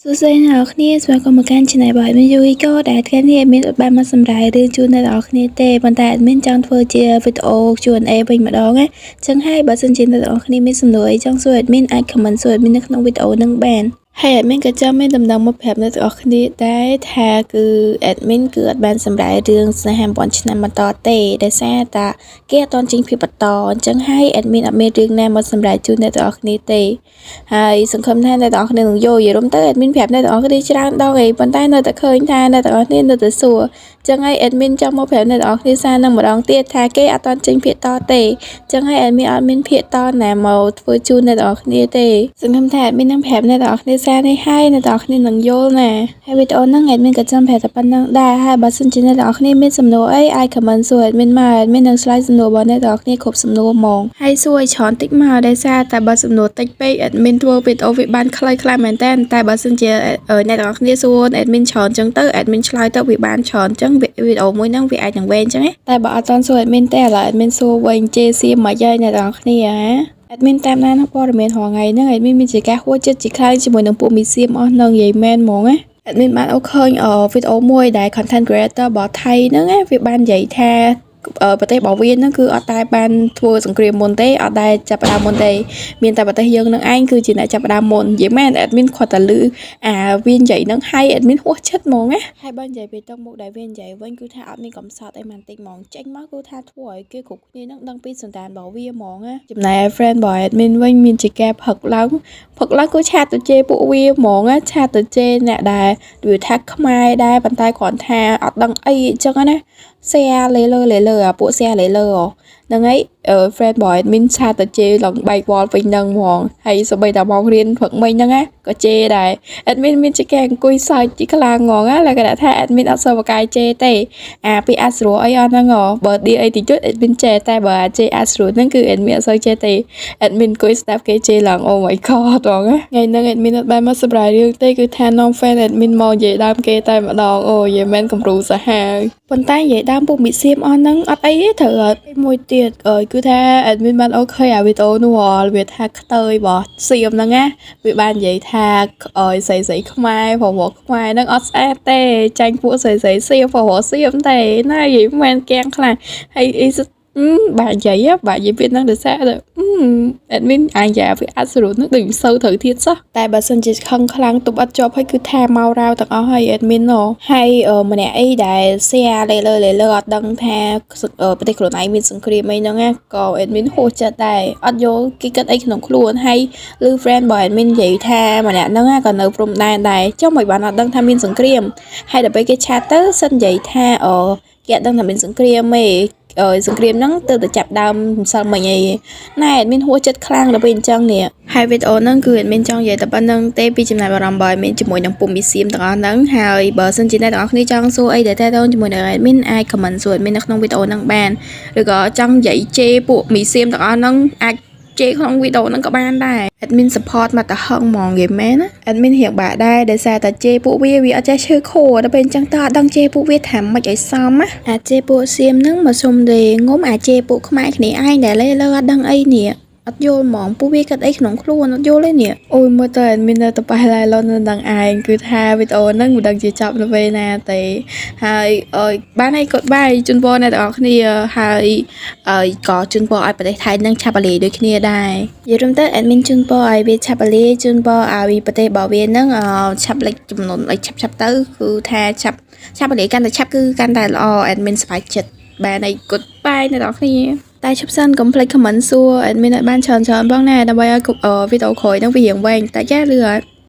សួស្តីអ្នកនរគ្នាស្វាគមន៍មកកាន់ Channel របស់ Admin Yuriko ដែលថ្ងៃនេះ Admin អត់បានមកសម្រាយរឿងជូនអ្នកនរគ្នាទេប៉ុន្តែ Admin ចង់ធ្វើជាវីដេអូ Q&A វិញម្ដងណាអញ្ចឹងហើយបើសិនជាអ្នកនរគ្នាមានសំណួរអីចង់សួរ Admin អាច comment សួរ Admin នៅក្នុងវីដេអូហ្នឹងបានហើយ Admin ក៏ចង់មានដំណឹងមកប្រាប់អ្នកនរគ្នាដែរថាគឺ Admin គឺអត់បានសម្រាយរឿងស្នេហា1000ឆ្នាំបន្តទេដោយសារតែគេអត់ទាន់ចេញភាពបន្តអញ្ចឹងហើយ Admin អត់មានរឿងណាមកសម្រាយជូនអ្នកនរគ្នាទេហើយសង្ឃឹមថាអ្នកនរគ្នានឹងយល់យល់ទៅ Admin ប្រាប់អ្នកនរគ្នាច្រើនដងឯងប៉ុន្តែនៅតែឃើញថាអ្នកនរគ្នានៅតែសួរអញ្ចឹងហើយ Admin ចង់មកប្រាប់អ្នកនរគ្នាសារនឹងម្ដងទៀតថាគេអត់ទាន់ចេញភាគតទេអញ្ចឹងហើយ Admin អត់មានភាគតណាមកធ្វើជូនអ្នកនរគ្នាទេសង្ឃឹមថា Admin នឹងប្រាប់អ្នកនរគ្នាសារនេះហើយអ្នកនរគ្នានឹងយល់ណាហើយវីដេអូហ្នឹង Admin ក៏ចង់ប្រាប់តែប៉ុណ្្នឹងដែរហើយបើសិនជាអ្នកនរគ្នាមានសំណួរអីអាច comment សួរ Admin មក Admin នឹងឆ្លើយសំណួររបស់អ្នកនរគ្នាគ្រប់សំណួរហ្មងហើយសួរឲ្យច្រើនតិចមកដោយសារតែបើសំណួរតិចពេក Admin ធ្វើវីដេអូវាបានខ្លីខ្លះមែនតើតែបើសិនជាអ្នកនរគ្នាសួរ Admin ច្រើនចឹងទៅ Admin ឆ្លើយទៅវាបានច្រើនចឹងវីដេអូមួយហ្នឹងវាអាចនឹងវែងចឹងតែបើអត់ទាន់សួរ Admin ទេឥឡូវ Admin សួរវិញជេរសៀមមកយាយអ្នកនរគ្នាហ៎Admin តាមដានព័ត៌មានរាល់ថ្ងៃហ្នឹង Admin មានជាការហួចចិត្តជាខ្លាំងជាមួយនឹងពួកមីសៀមអស់នឹងនិយាយមែនហ្មងណា Admin បានអូឃើញវីដេអូមួយដែល content creator របស់ថៃហ្នឹងវាបាននិយាយថាប្រទេសរបស់វាហ្នឹងគឺអត់តែបានធ្វើសង្គ្រាមមុនទេអត់ដែលចាប់ផ្ដើមមុនទេមានតែប្រទេសយើងនឹងឯងគឺជាអ្នកចាប់ផ្ដើមមុននិយាយមែន Admin គាត់តែលឺវានិយាយហ្នឹងហើយ Admin ហួសចិត្តហ្មងណាហើយបើនិយាយពីទៅមុខដែលវានិយាយវិញគឺថាអត់មានកំសត់អីមិនតិចហ្មងចេញមកគឺថាធ្វើឲ្យគេគ្រប់គ្នានឹងដឹងពីសន្តានរបស់វាហ្មងណាចំណែក friend របស់ Admin វិញមានជាការផឹកឡើងគឺឆាតទៅជេរពួកវាហ្មងណាឆាតទៅជេរអ្នកដែលវាថាខ្មែរដែរប៉ុន្តែគ្រាន់ថាអត់ដឹងអីអញ្ចឹងណាshare លេលើពួក share លេលើហ្នឹងហើយfriend boy admin ឆាតទៅជេរឡើងបែកវល់ពេញហ្នឹងហ្មងហើយសូម្បីតែមករៀនព្រឹកមិញហ្នឹងណាក៏ជេរដែរ admin មានជាការអង្គុយសើចទីខ្លាំងហ្មងណាលក្ខណៈថា admin អត់សូវបកាយជេរទេពីអាចស្រួលអីអត់ហ្នឹងបើឌីអីតិចតួច admin ជេរតែបើជេរអាចស្រួលហ្នឹងគឺ admin អត់សូវជេរទេ admin អង្គុយស្ដាប់គេជេរឡើង oh my god ហ្មងណាថ្ងៃហ្នឹង admin អត់បានមកសម្រាយរឿងទេគឺថានាំ fan admin មកនិយាយដើមគេតែម្ដងអូយយមែនកំព្រូសាហាវប៉ុន្តែនិយាយដើមពុកមីសៀមអស់ហ្នឹងអត់អីទេត្រូវអត់មួយទៀតគឺថា admin បានអូខេវីដេអូនោះវាថាខ្ទើយរបស់សៀមហ្នឹងណាវាបាននិយាយថាស្រីខ្មែរប្រវត្តិខ្មែរហ្នឹងអត់ស្អាតទេចាញ់ពួកស្រីសៀមប្រវត្តិសៀមទេណានិយាយមែនគៀងខ្លះហើយអីបាក់និយាយពីហ្នឹងទៅសាទៅadmin អាយ៉ាវាអត់ស្រួលនឹងដូចមិនសូវត្រូវទៀតសោះតែបើសិនជាខឹងខ្លាំងទប់អត់ជាប់ហើយគឺថាមករៅទាំងអស់ហើយ admin ហើយម្នាក់អីដែល share លេលើអត់ដឹងថាប្រទេសខ្លួនឯងមានសង្គ្រាមអីហ្នឹងណាក៏ admin ហួសចិត្តដែរអត់យល់គេគិតអីក្នុងខ្លួនហើយឬ friend របស់ admin និយាយថាម្នាក់ហ្នឹងក៏នៅព្រំដែនដែរចុះមិនបានអត់ដឹងថាមានសង្គ្រាមហើយដល់ពេលគេឆាតទៅសិននិយាយថាគេអត់ដឹងថាមានសង្គ្រាមទេសង្គ្រាមហ្នឹងទៅចាប់ដើមម្សិលមិញអីណែ admin ហួសចិត្តខ្លាំងដល់ពេលអញ្ចឹងនេះហើយវីដេអូហ្នឹងគឺ admin ចង់និយាយតែប៉ុណ្្នឹងទេពីចំណាយអារម្មណ៍របស់ admin ជាមួយនឹងពុំមីសៀមទាំងអស់ហ្នឹងហើយបើសិនជាអ្នកទាំងអស់គ្នាចង់សួរអីដែលតើតើជាមួយនឹង admin អាច comment សួរ admin នៅក្នុងវីដេអូហ្នឹងបានឬក៏ចង់និយាយជេរពួកមីសៀមទាំងអស់ហ្នឹងអាចជេរក្នុងវីដេអូហ្នឹងក៏បានដែរ admin support មកទៅហឹងហ្មងនិយាយមែនណា admin រៀងបាក់ដែរដោយសារតែជេរពួកវាអត់ចេះឈឺខួរដល់ពេលអញ្ចឹងតើអត់ដឹងជេរពួកវាថាមិនឲ្យសមណាអាចជេរពួកសៀមហ្នឹងមកសុំទេងុំអាចជេរពួកខ្មែរគ្នាឯងដែលលើអត់ដឹងអីនេះអត់យល់ហ្មងពួកវាគិតអីក្នុងខ្លួនអត់យល់ទេនេះអូយមើលទៅ admin នៅតែប៉ះឡាយឡននៅនឹងឯងគឺថាវីដេអូហ្នឹងមិនដឹងជាចប់នៅពេលណាទេហើយបានឲ្យកត់បាយជូនពរអ្នកទាំងអស់គ្នាហើយក៏ជូនពរឲ្យប្រទេសថៃនឹងឆាប់រលាយដូចគ្នាដែរនិយាយរួមទៅ admin ជូនពរឲ្យវាឆាប់រលាយជូនពរឲ្យប្រទេសរបស់វានឹងឆាប់លេចចំនួនឲ្យឆាប់ទៅគឺថាឆាប់រលាយកាន់តែឆាប់គឺកាន់តែល្អ admin សប្បាយចិត្តបានឲ្យកត់បាយអ្នកទាំងអស់គ្នាតែឈប់សិនកុំភ្លេច comment សួរ admin ឲ្យបានច្រើនផងណាដើម្បីឲ្យវីដេអូក្រោយហ្នឹងវារៀងវែងតែចាលឺអត់